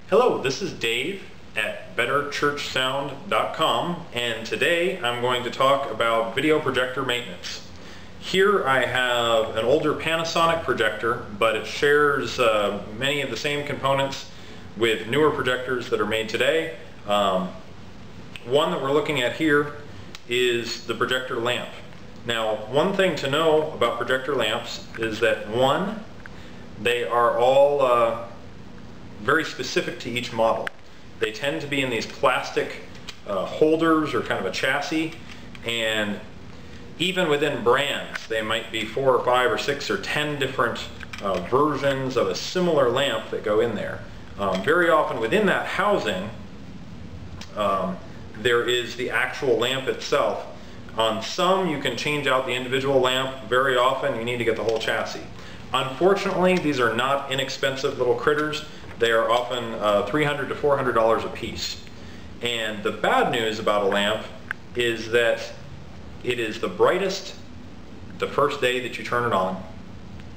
Hello, this is Dave at betterchurchsound.com, and today I'm going to talk about video projector maintenance. Here I have an older Panasonic projector, but it shares many of the same components with newer projectors that are made today. One that we're looking at here is the projector lamp. Now, one thing to know about projector lamps is that one, they are all very specific to each model. They tend to be in these plastic holders or kind of a chassis, and even within brands they might be 4 or 5 or 6 or 10 different versions of a similar lamp that go in there. Very often within that housing there is the actual lamp itself. On some you can change out the individual lamp. Very often you need to get the whole chassis. Unfortunately, these are not inexpensive little critters. They are often $300 to $400 a piece. And the bad news about a lamp is that it is the brightest the first day that you turn it on,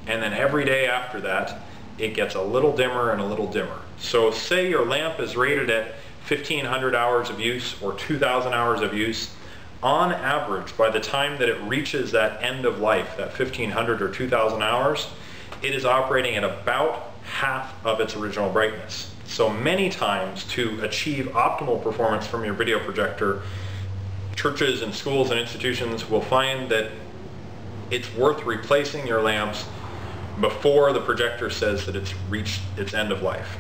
and then every day after that it gets a little dimmer and a little dimmer. So say your lamp is rated at 1,500 hours of use or 2,000 hours of use. On average, by the time that it reaches that end of life, that 1,500 or 2,000 hours, it is operating at about half of its original brightness. So many times, to achieve optimal performance from your video projector, churches and schools and institutions will find that it's worth replacing your lamps before the projector says that it's reached its end of life.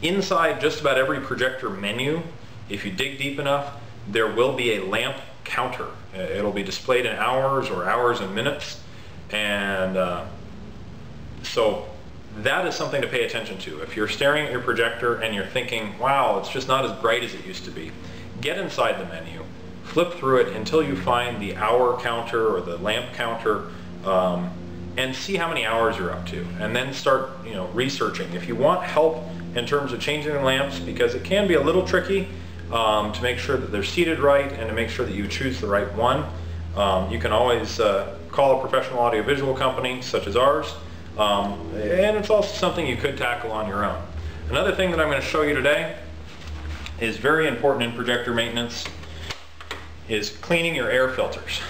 Inside just about every projector menu, if you dig deep enough, there will be a lamp counter. It'll be displayed in hours or hours and minutes, and so that is something to pay attention to. If you're staring at your projector and you're thinking, wow, it's just not as bright as it used to be, get inside the menu, flip through it until you find the hour counter or the lamp counter, and see how many hours you're up to, and then start researching. If you want help in terms of changing the lamps, because it can be a little tricky to make sure that they're seated right and to make sure that you choose the right one, you can always call a professional audiovisual company such as ours. And it's also something you could tackle on your own. Another thing that I'm going to show you today is very important in projector maintenance, is cleaning your air filters.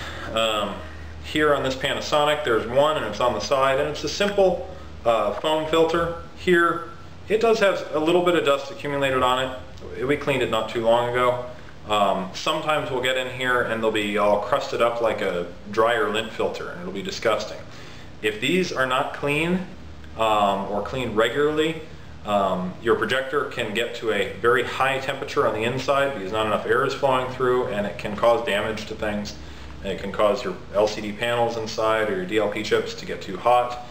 Here on this Panasonic there's one, and it's on the side, and it's a simple foam filter. Here it does have a little bit of dust accumulated on it. We cleaned it not too long ago. Sometimes we'll get in here and they'll be all crusted up like a dryer lint filter, and it'll be disgusting. If these are not clean or cleaned regularly, your projector can get to a very high temperature on the inside because not enough air is flowing through, and it can cause damage to things. It can cause your LCD panels inside or your DLP chips to get too hot,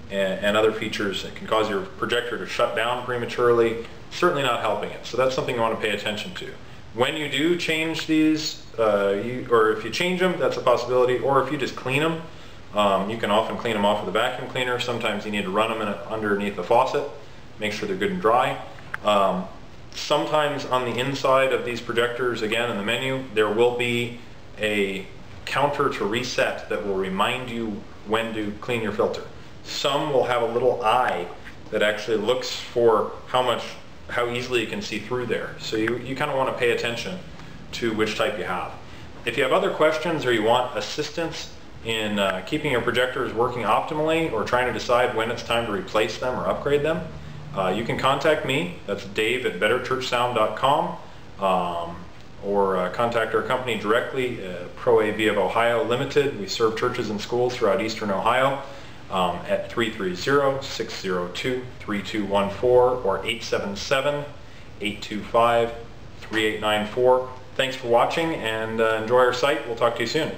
and other features. It can cause your projector to shut down prematurely, certainly not helping it. So that's something you want to pay attention to. When you do change these, or if you change them, that's a possibility, or if you just clean them, you can often clean them off with a vacuum cleaner. Sometimes you need to run them underneath the faucet, make sure they're good and dry. Sometimes on the inside of these projectors, again in the menu, there will be a counter to reset that will remind you when to clean your filter. Some will have a little eye that actually looks for how easily you can see through there. So you kind of want to pay attention to which type you have. If you have other questions or you want assistance in keeping your projectors working optimally, or trying to decide when it's time to replace them or upgrade them, you can contact me. That's Dave at betterchurchsound.com, or contact our company directly, ProAVVi of Ohio Limited. We serve churches and schools throughout eastern Ohio, at 330-602-3214 or 877-825-3894. Thanks for watching, and enjoy our site. We'll talk to you soon.